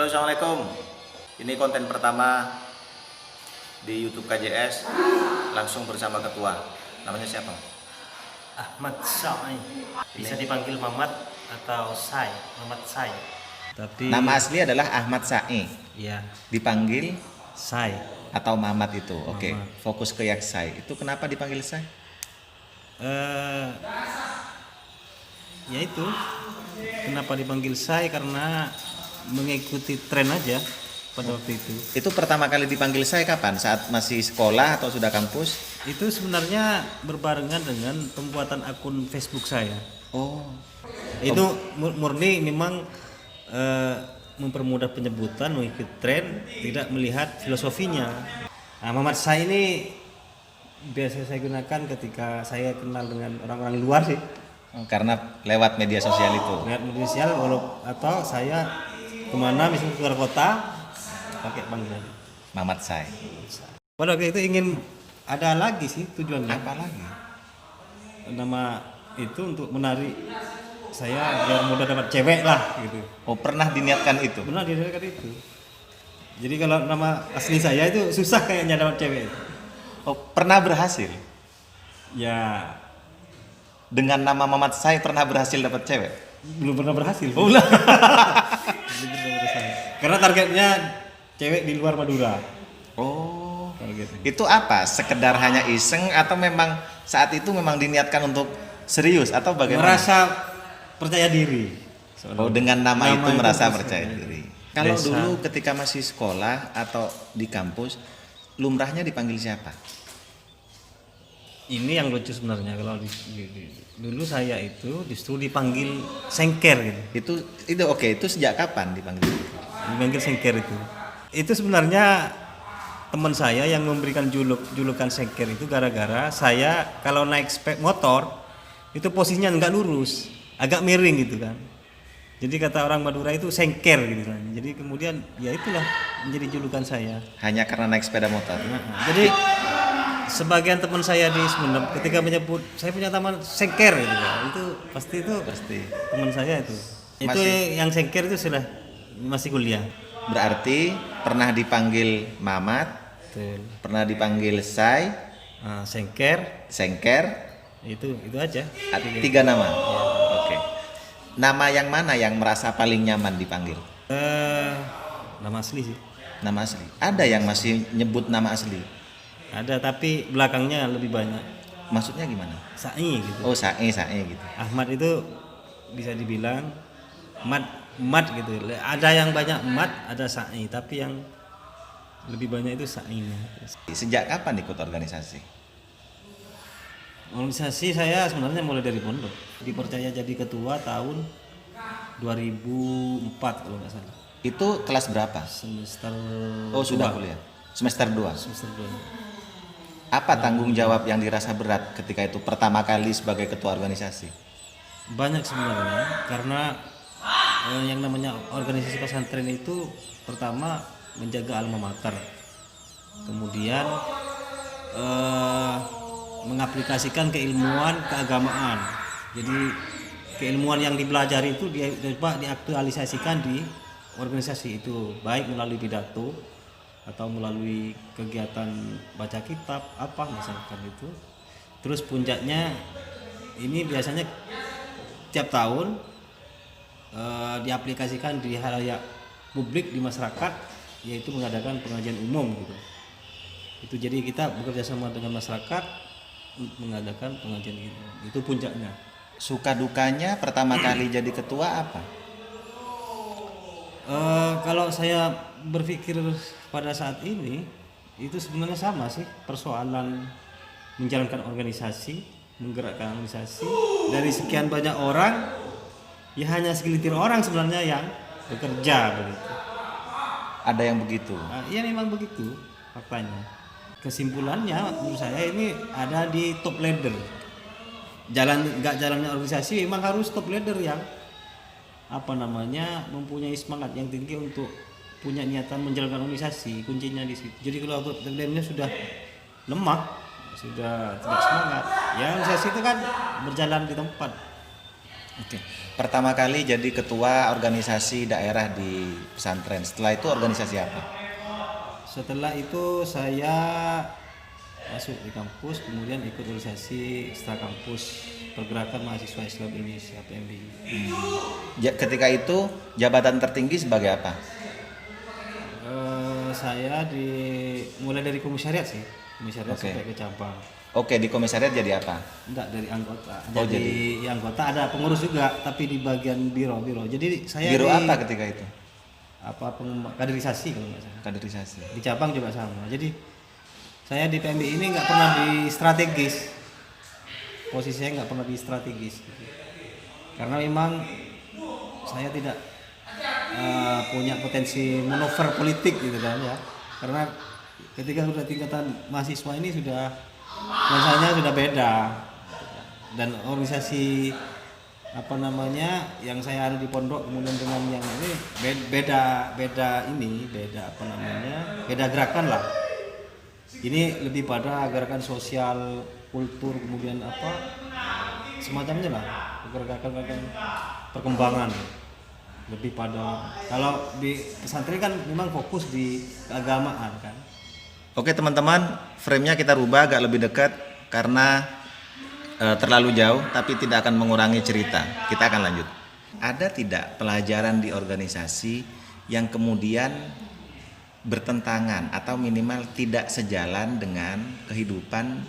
Halo, assalamualaikum. Ini konten pertama di YouTube KJS, langsung bersama ketua. Namanya siapa? Ahmad Sai. Bisa dipanggil Mamat atau Sai, Mamat Sai. Tapi Nama asli adalah Ahmad Sai. ya, Dipanggil Sai. atau Mamat itu. Oke, Mamat. fokus ke yang Sai. Itu kenapa dipanggil Sai? Ya itu. Kenapa dipanggil Sai? Karena mengikuti tren aja pada waktu itu. Itu pertama kali dipanggil Sai kapan? Saat masih sekolah atau sudah kampus? Itu sebenarnya berbarengan dengan pembuatan akun Facebook saya. Oh, Itu murni memang mempermudah penyebutan, mengikuti tren, tidak melihat filosofinya. Nah, Mamat Sai ini biasa saya gunakan ketika saya kenal dengan orang-orang luar sih. karena lewat media sosial itu. Lihat media sosial atau saya kemana misalnya keluar kota pakai panggilan Mamat Sai. pada waktu itu ingin ada lagi sih tujuannya Apa lagi? nama itu untuk menarik saya biar mudah dapat cewek lah gitu. Oh, pernah diniatkan itu? Benar dilihat itu. Jadi kalau nama asli saya itu susah kayaknya dapat cewek. Oh, pernah berhasil? Ya Dengan nama Mamat Sai pernah berhasil dapat cewek? belum pernah berhasil. Oh, belum. Belum pernah berhasil. Karena targetnya cewek di luar Madura. Oh, Targetnya. itu apa? Sekedar hanya iseng atau memang saat itu memang diniatkan untuk serius atau bagaimana? Merasa percaya diri. Oh, dengan nama itu merasa itu percaya percaya diri. Kalau Desa. dulu ketika masih sekolah atau di kampus, lumrahnya dipanggil siapa? Ini yang lucu sebenarnya kalau dulu saya itu justru dipanggil Sengker gitu. Itu oke, itu sejak kapan dipanggil? Dipanggil Sengker itu. Itu sebenarnya teman saya yang memberikan julukan Sengker itu gara-gara saya kalau naik motor itu posisinya nggak lurus, agak miring gitu kan. Jadi kata orang Madura itu Sengker gitu kan. Jadi kemudian ya itulah menjadi julukan saya. Hanya karena naik sepeda motor. Jadi sebagian teman saya di Sumeneb ketika menyebut saya punya taman Sengker gitu kan. Itu pasti teman saya itu. Itu Masih- yang Sengker itu sudah masih kuliah. Berarti pernah dipanggil Mamat, Betul. pernah dipanggil Sai, Nah, Sengker Sengker, itu aja. 3 nama. Oke. Nama yang mana yang merasa paling nyaman dipanggil? Nama asli sih. Nama asli. Ada yang masih nyebut nama asli. Ada tapi belakangnya lebih banyak. Maksudnya gimana? Sai gitu. Oh, Sae gitu. Ahmad itu bisa dibilang Mat gitu. Ada yang banyak Mat, ada Sai, tapi yang lebih banyak itu Sai-nya. Sejak kapan ikut organisasi? Organisasi saya sebenarnya mulai dari pondok. Dipercaya jadi ketua tahun 2004 kalau nggak salah. Itu kelas berapa? Semester Oh, sudah 2. kuliah. Semester 2. Semester 2. Apa tanggung jawab yang dirasa berat ketika itu pertama kali sebagai ketua organisasi? Banyak sebenarnya karena yang namanya organisasi pesantren itu pertama menjaga alma mater. Kemudian mengaplikasikan keilmuan keagamaan. Jadi keilmuan yang dipelajari itu coba diaktualisasikan di organisasi itu, baik melalui pidato atau melalui kegiatan baca kitab apa misalkan itu. Terus puncaknya ini biasanya tiap tahun diaplikasikan di halayak publik di masyarakat, yaitu mengadakan pengajian umum gitu. Itu jadi kita bekerja sama dengan masyarakat untuk mengadakan pengajian itu. Itu puncaknya. Suka dukanya pertama kali jadi ketua apa? Kalau saya berpikir pada saat ini itu sebenarnya sama sih, persoalan menjalankan organisasi, menggerakkan organisasi dari sekian banyak orang, ya hanya segelintir orang sebenarnya yang bekerja begitu. Ada yang begitu. Ya memang begitu faktanya. Kesimpulannya menurut saya ini ada di top leader. Nggak jalannya organisasi memang harus top leader yang mempunyai semangat yang tinggi untuk punya niatan menjalankan organisasi. Kuncinya di situ. Jadi kalau top leadernya sudah lemah, sudah tidak semangat, ya organisasi itu kan berjalan di tempat. Oke. Pertama kali jadi ketua organisasi daerah di pesantren. Setelah itu organisasi apa? Setelah itu saya masuk di kampus, kemudian ikut organisasi setelah kampus Pergerakan Mahasiswa Islam Indonesia PMBI. Ketika itu jabatan tertinggi sebagai apa? Saya mulai dari komisariat sih, komisariat Oke. sampai ke cabang. Oke, di komisariat jadi apa? Enggak, dari anggota. Oh, jadi anggota ada pengurus juga, tapi di bagian biro. Jadi saya Biro di apa ketika itu? kaderisasi kalau nggak salah. Kaderisasi. Di cabang juga sama. Jadi saya di PMBI ini nggak pernah di strategis. Posisinya nggak pernah di strategis. Karena memang saya tidak punya potensi manuver politik gitu kan ya. Karena ketika sudah tingkatan mahasiswa ini sudah nuansanya sudah beda. Dan organisasi yang saya ada di pondok kemudian dengan yang ini beda gerakan lah. Ini lebih pada gerakan sosial, kultur, kemudian semacamnya lah, gerakan perkembangan. Lebih pada, kalau di pesantren kan memang fokus di keagamaan kan. Oke teman-teman, frame-nya kita rubah agak lebih dekat karena terlalu jauh tapi tidak akan mengurangi cerita. Kita akan lanjut. Ada tidak pelajaran di organisasi yang kemudian bertentangan atau minimal tidak sejalan dengan kehidupan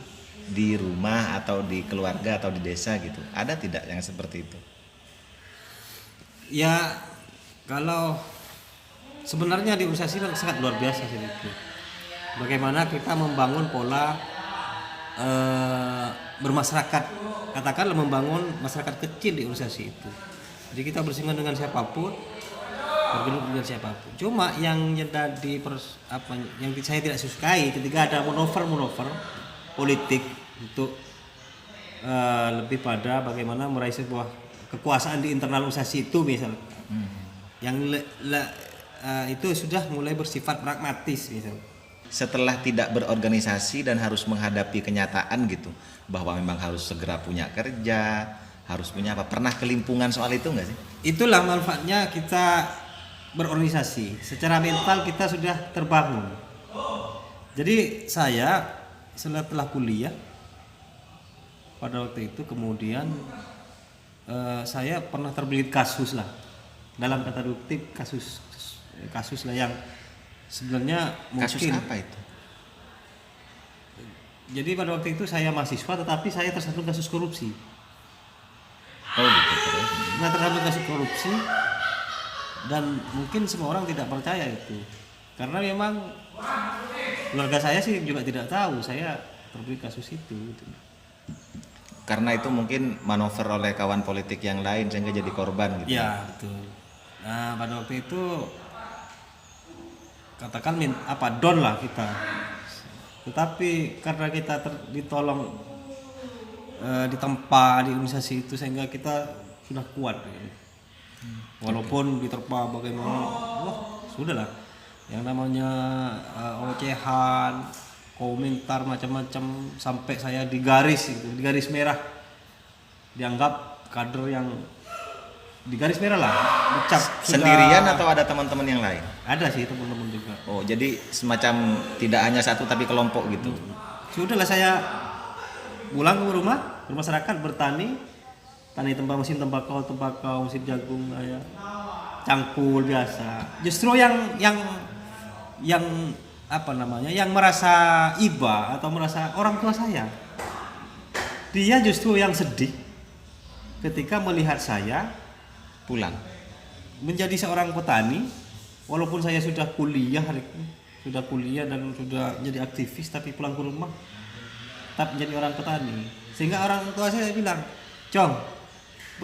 di rumah atau di keluarga atau di desa gitu? Ada tidak yang seperti itu? Ya, kalau sebenarnya di organisasi sangat luar biasa sih itu. Bagaimana kita membangun pola bermasyarakat, katakanlah membangun masyarakat kecil di organisasi itu. Jadi kita bersinggungan dengan siapapun, bergelut dengan siapapun. Cuma yang yang saya tidak sukai ketika ada manuver politik untuk lebih pada bagaimana meraih sebuah kekuasaan di internal organisasi itu misalnya. Yang itu sudah mulai bersifat pragmatis misalnya. Setelah tidak berorganisasi dan harus menghadapi kenyataan gitu, bahwa memang harus segera punya kerja, harus punya apa, pernah kelimpungan soal itu nggak sih? Itulah manfaatnya kita berorganisasi. Secara mental kita sudah terbangun. Jadi saya setelah kuliah pada waktu itu kemudian saya pernah terbelit kasus lah, dalam kata kutip kasus lah yang sebenarnya Kasus mungkin. apa itu? Jadi pada waktu itu saya mahasiswa tetapi saya tersandung kasus korupsi. Oh gitu terus. Nah, tersandung kasus korupsi dan mungkin semua orang tidak percaya itu. Karena memang keluarga saya sih juga tidak tahu saya terbelit kasus itu gitu. Karena itu mungkin manuver oleh kawan politik yang lain sehingga jadi korban gitu. Ya, betul. Nah, pada waktu itu katakan down lah kita. Tetapi karena kita ditolong ditempa di organisasi itu sehingga kita sudah kuat gitu. Walaupun diterpa bagaimana, sudahlah. Yang namanya ocehan, komentar macam-macam sampai saya di garis merah, dianggap kader yang di garis merah lah, dicap. Sendirian atau ada teman-teman yang lain? Ada sih teman-teman juga. Oh jadi semacam tidak hanya satu tapi kelompok gitu. Sudahlah saya pulang ke rumah, bermasyarakat, bertani, mesin tembakau, mesin jagung, ya, cangkul biasa. Justru yang yang merasa iba atau merasa orang tua saya, dia justru yang sedih ketika melihat saya Pulang. menjadi seorang petani, walaupun saya sudah kuliah dan sudah jadi aktivis, tapi pulang ke rumah tetap menjadi orang petani. Sehingga orang tua saya bilang, "Cong,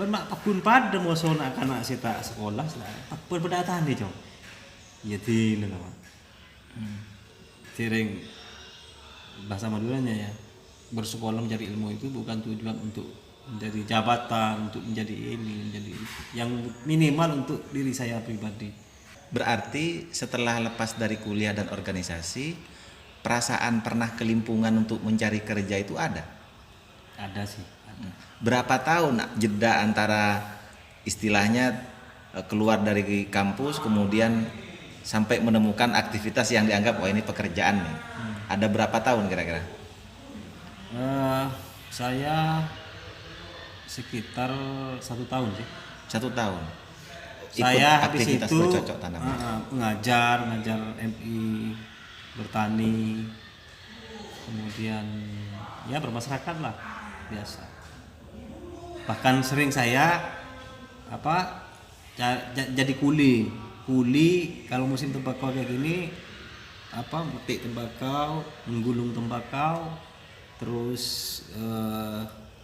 mak pun pada mau sonak anak kita sekolah, apa berdatan nih, Cong?" Ya tidak lah. Sering bahasa Maduranya ya, bersekolah mencari ilmu itu bukan tujuan untuk menjadi jabatan, untuk menjadi yang minimal untuk diri saya pribadi. Berarti setelah lepas dari kuliah dan organisasi, perasaan pernah kelimpungan untuk mencari kerja itu ada? Ada sih. Ada. Berapa tahun jeda antara istilahnya keluar dari kampus kemudian sampai menemukan aktivitas yang dianggap wah ini pekerjaan nih. Ada berapa tahun kira-kira? Saya sekitar 1 tahun sih. 1 tahun. Saya habis aktivitas itu bercocok tanam. ngajar MI, bertani, kemudian ya bermasyarakat lah biasa. Bahkan sering saya jadi kuli kalau musim tembakau kayak gini, metik tembakau, menggulung tembakau, terus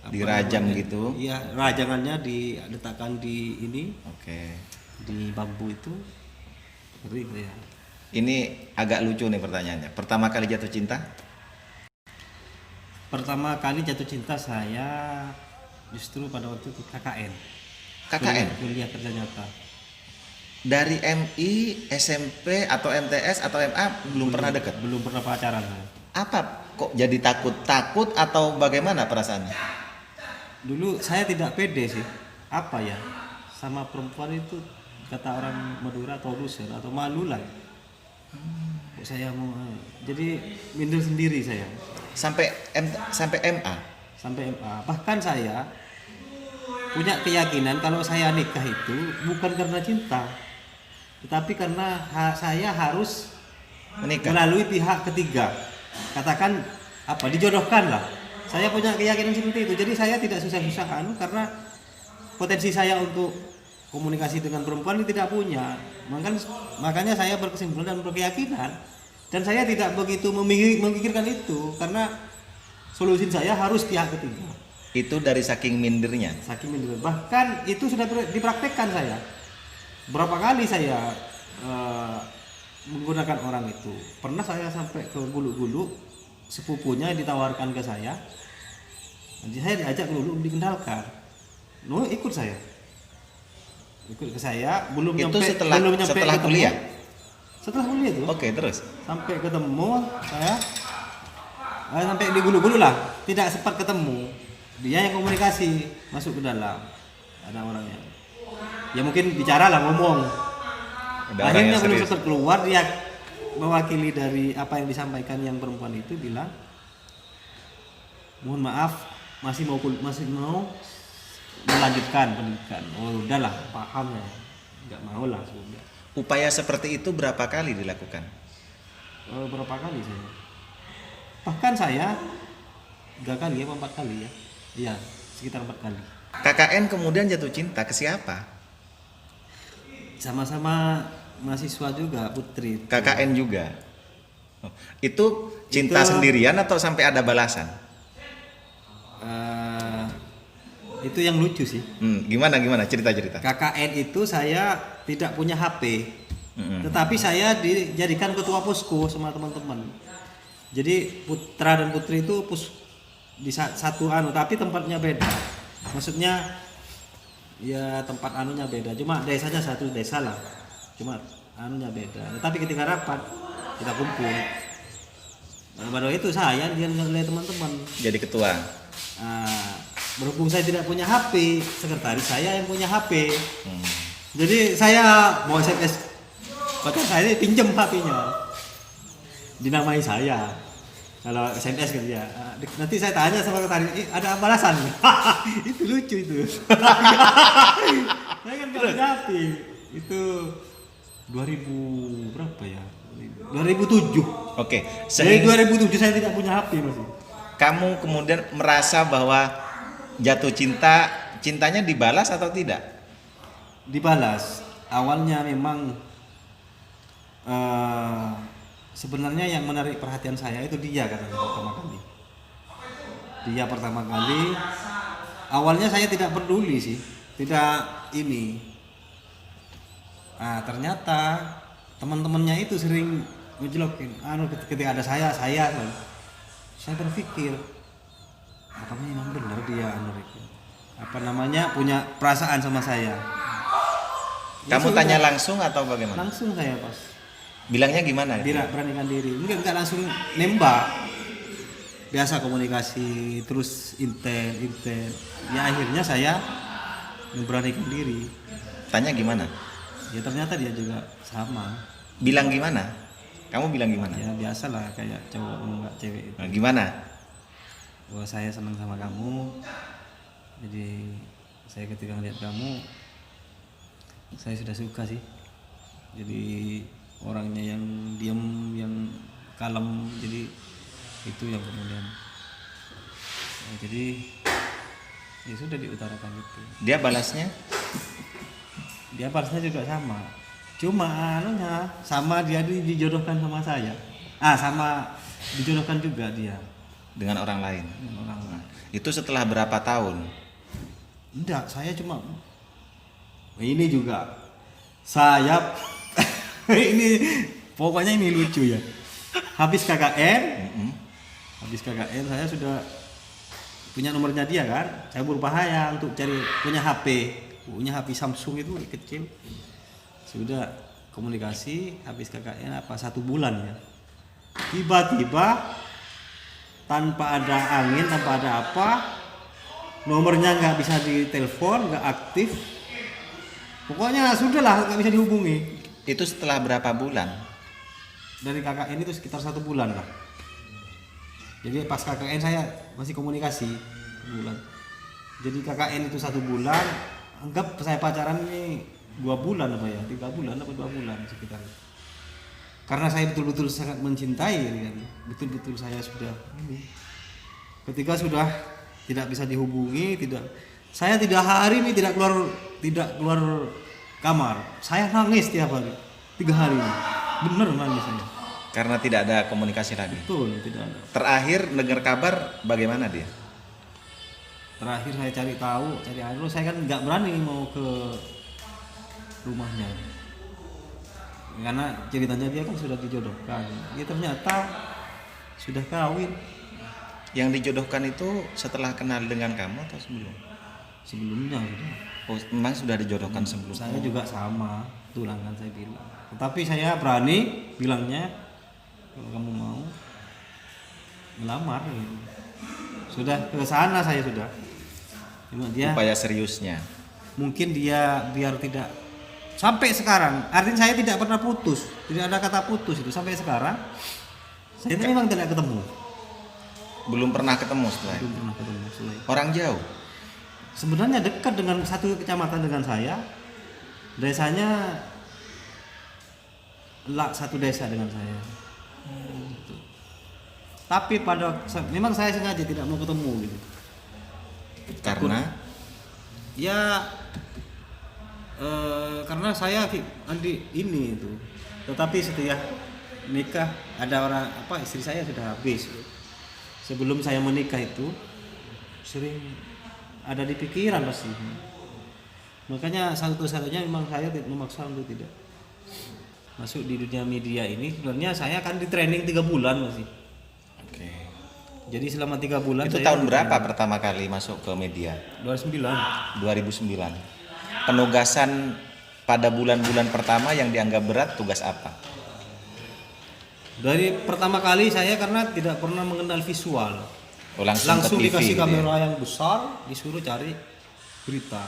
dirajam gitu. Iya, rajangannya diletakkan di ini. Oke. Di bambu itu. Seperti itu ya. Ini agak lucu nih pertanyaannya. Pertama kali jatuh cinta? Pertama kali jatuh cinta saya justru pada waktu itu KKN. KKN? Kuliah kerja nyata. Dari MI, SMP atau MTS atau MA belum pernah dekat? Belum pernah pacaran saya. Apa kok jadi takut atau bagaimana perasaannya? Dulu saya tidak pede sih. Apa ya? Sama perempuan itu kata orang Madura atau loser atau malu lah. Kok saya mau jadi minder sendiri saya. Sampai MA. Sampai MA. Bahkan saya punya keyakinan kalau saya nikah itu bukan karena cinta, tetapi karena saya harus Menikah. melalui pihak ketiga. Katakan dijodohkan lah. Saya punya keyakinan seperti itu. Jadi saya tidak susah-susahan karena potensi saya untuk komunikasi dengan perempuan ini tidak punya. Makanya saya berkesimpulan dan berkeyakinan, dan saya tidak begitu memikirkan itu karena solusi saya harus pihak ketiga. Itu dari saking mindernya. Saking minder. Bahkan itu sudah dipraktekkan saya. Berapa kali saya menggunakan orang itu. Pernah saya sampai ke Gulu-Gulu, sepupunya ditawarkan ke saya. Nanti saya diajak Gulu dikenalkan. Ikut saya. Ikut ke saya, belum Itu nyampe setelah ketemu. kuliah. Setelah kuliah itu. Oke, terus. Sampai ketemu saya sampai di Gulu-Gulu lah, tidak sempat ketemu. Dia yang komunikasi masuk ke dalam, ada orangnya. Ya mungkin bicara lah, ngomong. Akhirnya belum sempat keluar, dia mewakili dari apa yang disampaikan yang perempuan itu bilang, mohon maaf masih mau melanjutkan pendidikan. Oh udahlah, paham ya, nggak mau lah sudah. Upaya seperti itu berapa kali dilakukan? Berapa kali saya? Bahkan saya 3 kali ya, 4 kali ya. Iya, sekitar 4 kali. KKN kemudian jatuh cinta ke siapa? Sama-sama mahasiswa juga, Putri. KKN juga. Oh, itu cinta Itu- sendirian atau sampai ada balasan? Itu yang lucu sih. Gimana cerita? KKN itu saya tidak punya HP. Tetapi saya dijadikan ketua posko sama teman-teman. Jadi putra dan putri itu di satu tapi tempatnya beda. Maksudnya ya tempat anunya beda. Cuma desanya satu desa lah. Cuma anunya beda. Tetapi ketika rapat kita kumpul. Nah, pada itu saya oleh teman-teman. Jadi ketua. Berhubung saya tidak punya HP, sekretaris saya yang punya HP. Jadi saya mau SMS, pacar saya pinjam HP-nya, dinamai saya. Kalau SMS gitu ya, nanti saya tanya sama sekretaris, ada balasan? Itu lucu itu. Saya kan punya HP, itu 2000 berapa ya? 2007. Oke. Dari 2007 saya tidak punya HP masih. Kamu kemudian merasa bahwa jatuh cintanya dibalas atau tidak? Dibalas. Awalnya memang sebenarnya yang menarik perhatian saya itu dia katanya pertama kali. Dia pertama kali. Awalnya saya tidak peduli sih, tidak ini. Ternyata teman-temannya itu sering ngejelokin. Ketika ada saya berpikir apakah memang benar dia punya perasaan sama saya. Kamu tanya langsung atau bagaimana? Langsung saya pas. Bilangnya gimana? Beranikan diri. Enggak langsung nembak. Biasa komunikasi terus inten. Ya akhirnya saya memberanikan diri. Tanya gimana? Ya ternyata dia juga sama. Bilang gimana? Kamu bilang gimana? Ya biasalah kayak cowok nggak cewek itu. Nah, gimana? Bahwa saya senang sama kamu, jadi saya ketika ngeliat kamu saya sudah suka sih. Jadi orangnya yang diam, yang kalem, jadi itu yang kemudian ya, jadi ya sudah diutarakan itu. Dia balasnya? Dia balasnya juga sama, cuma anunya sama, dia dijodohkan sama saya, sama dijodohkan juga dia Dengan orang lain. dengan orang lain. Itu setelah berapa tahun? Enggak, saya cuma ini juga saya ini pokoknya ini lucu ya. Habis KKN, Mm-mm. saya sudah punya nomornya dia kan. Saya berbahaya untuk cari punya HP Samsung itu kecil. Sudah komunikasi habis KKN 1 bulan ya. Tiba-tiba tanpa ada angin, tanpa ada apa, nomornya nggak bisa ditelepon, nggak aktif. Pokoknya sudahlah nggak bisa dihubungi. Itu setelah berapa bulan? Dari KKN itu sekitar 1 bulan lah. Jadi pas KKN saya masih komunikasi 1 bulan. Jadi KKN itu 1 bulan, anggap saya pacaran ini 2 bulan apa ya, 3 bulan apa 2 bulan sekitar. Karena saya betul-betul sangat mencintai kan. Betul-betul saya sudah ini. Ketika sudah tidak bisa dihubungi, saya 3 hari ini tidak keluar kamar. Saya nangis tiap hari. 3 hari ini. Bener nangis saya. Karena tidak ada komunikasi lagi. Betul, tidak ada. Terakhir dengar kabar bagaimana dia? Terakhir saya cari anu, saya kan nggak berani mau ke rumahnya. Karena ceritanya dia kan sudah dijodohkan. Ya ternyata sudah kawin. Yang dijodohkan itu setelah kenal dengan kamu atau sebelum? Sebelumnya sudah. Oh, memang sudah dijodohkan sebelum. Saya juga sama, tulang kan saya bilang. Tetapi saya berani bilangnya kalau kamu mau melamar gitu. Sudah ke sana saya sudah. Cuma dia Upaya seriusnya. mungkin dia biar tidak sampai sekarang, artinya saya tidak pernah putus, tidak ada kata putus itu sampai sekarang. Saya memang tidak ketemu, Belum pernah ketemu setelah itu. belum pernah ketemu selain. Orang jauh. Sebenarnya dekat dengan satu kecamatan dengan saya, desanya satu desa dengan saya. Gitu. Tapi memang saya sengaja tidak mau ketemu gitu. Karena Karena saya ini itu. Tetapi setelah nikah ada istri saya sudah habis. Sebelum saya menikah itu sering ada di pikiran pasti. Makanya satu-satunya memang saya memaksa untuk tidak masuk di dunia media ini. Sebenarnya saya akan di training 3 bulan masih. Oke. Jadi selama 3 bulan Itu saya tahun berapa pertama kali masuk ke media? 2009. 2009. Penugasan pada bulan-bulan pertama yang dianggap berat, tugas apa? Dari pertama kali saya karena tidak pernah mengenal visual. Oh, langsung ke TV dikasih gitu ya? kamera yang besar, disuruh cari berita.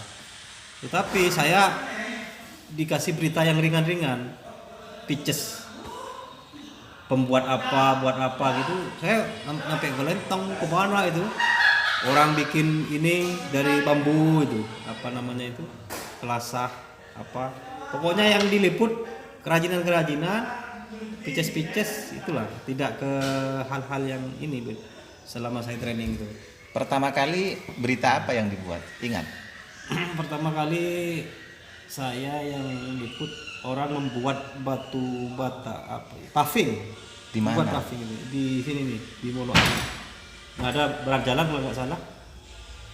Tetapi saya dikasih berita yang ringan-ringan, pitches, pembuat apa, buat apa gitu. Saya sampai gelentong ke mana itu. Orang bikin ini dari bambu itu, apa namanya itu, kelasah apa. Pokoknya yang diliput kerajinan-kerajinan, pitches itulah, tidak ke hal-hal yang ini selama saya training itu. Pertama kali berita apa yang dibuat? Ingat? Pertama kali saya yang liput orang membuat batu bata apa? Paving. Di mana? Buat paving ini di sini nih, di Molo. Nggak ada berat jalan kalau nggak salah.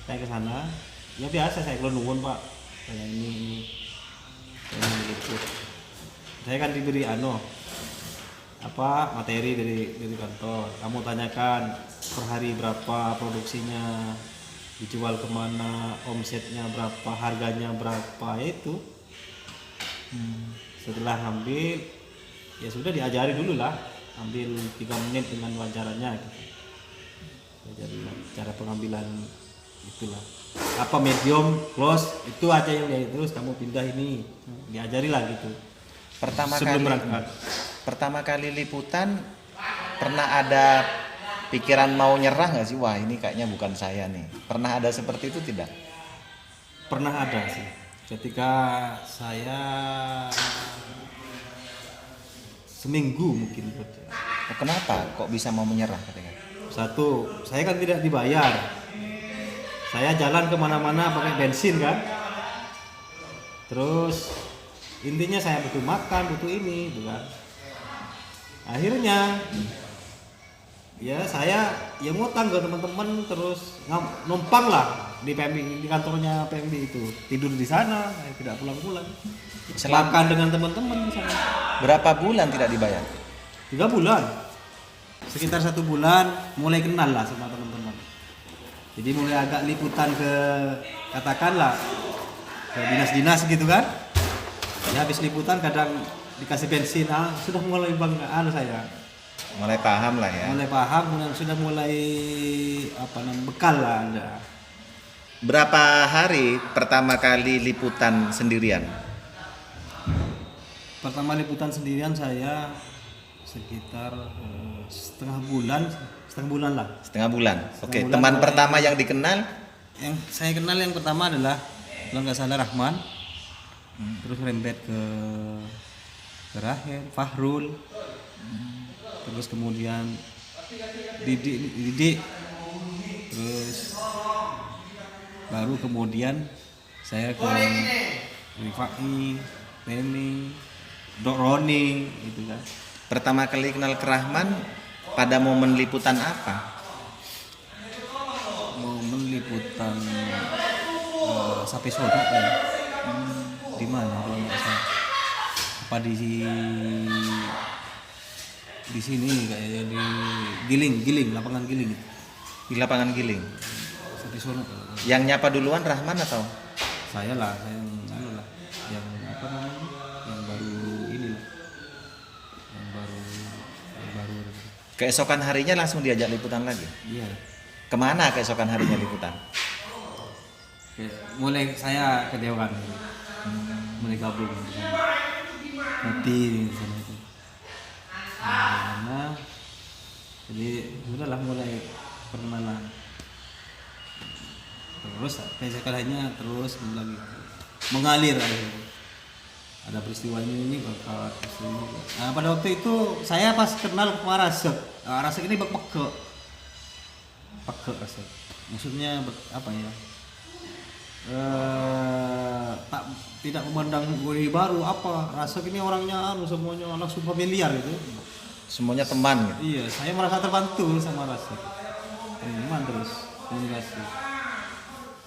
Saya ke sana. Ya biasa saya kalau nuwun Pak. Saya ini saya liput. Saya kan diberi materi dari kantor. Kamu tanyakan per hari berapa produksinya, dijual kemana, omsetnya berapa, harganya berapa, itu. Setelah ngambil, ya sudah diajari dulu lah, ambil 3 menit dengan wawancaranya gitu. Jadi cara pengambilan itulah apa medium close itu aja yang dia terus kamu pindah ini diajari lah gitu Pertama kali liputan pernah ada pikiran mau nyerah nggak sih? Wah ini kayaknya bukan saya nih. Pernah ada seperti itu tidak? pernah ada sih ketika saya seminggu mungkin Oh, kenapa? Kok bisa mau menyerah ketika? satu saya kan tidak dibayar saya jalan kemana-mana pakai bensin kan terus intinya saya butuh makan butuh ini gitu kan akhirnya ya saya ya ngutang ke teman-teman terus numpang lah di PMB di kantornya PMB itu tidur di sana tidak pulang-pulang makan dengan teman-teman di sana Berapa bulan tidak dibayar? 3 bulan sekitar 1 bulan mulai kenal lah sama teman-teman jadi mulai agak liputan ke katakanlah ke dinas-dinas gitu kan ya habis liputan kadang dikasih bensin sudah mulai banggaan saya Mulai paham lah ya. mulai paham sudah mulai apa namanya bekal lah ada Berapa hari pertama kali liputan sendirian? pertama liputan sendirian saya sekitar setengah bulan lah Setengah bulan. Oke, bulan teman mulai- pertama yang dikenal yang saya kenal yang pertama adalah kalau nggak salah Rahman terus rembet ke Rahel Fahrul terus kemudian Didik terus baru kemudian saya ke Rifai Temi Dok Roni gitu kan pertama kali kenal ke Rahman pada momen liputan apa? momen liputan Sapi Sodok ya di mana kalau nggak salah apa di sini kayaknya di Giling lapangan Giling Di lapangan Giling. Sapi Sodok Yang nyapa duluan Rahman atau? saya lah saya yang apa namanya yang baru ini lah yang baru Keesokan harinya langsung diajak liputan lagi. iya Kemana keesokan harinya liputan? mulai saya ke Dewan mulai gabung di sana. Ngopi di sana itu nah, jadi udahlah mulai perkenalan terus keesokannya terus lagi mengalir akhirnya. Ada peristiwa ini bakal peristiwa ini. Nah, pada waktu itu saya pas kenal sama Rasek. Rasek ini peke Rasek. Maksudnya apa ya? Tak tidak memandang gue baru apa Rasek ini orangnya semuanya langsung familiar gitu. Semuanya teman gitu. Iya, saya merasa terbantu sama Rasek. Teman terus komunikasi.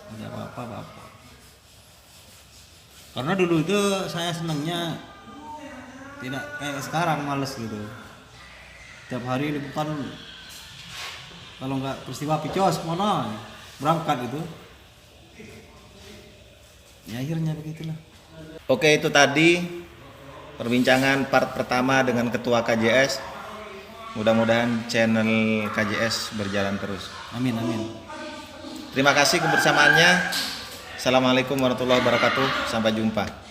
Ada apa-apa. Karena dulu itu saya senangnya tidak kayak sekarang males gitu. Tiap hari liputan kalau nggak peristiwa picos mana berangkat gitu. Ya akhirnya begitulah. Oke, itu tadi perbincangan part pertama dengan Ketua KJS. Mudah-mudahan channel KJS berjalan terus. Amin. Terima kasih kebersamaannya. Assalamualaikum warahmatullahi wabarakatuh. Sampai jumpa.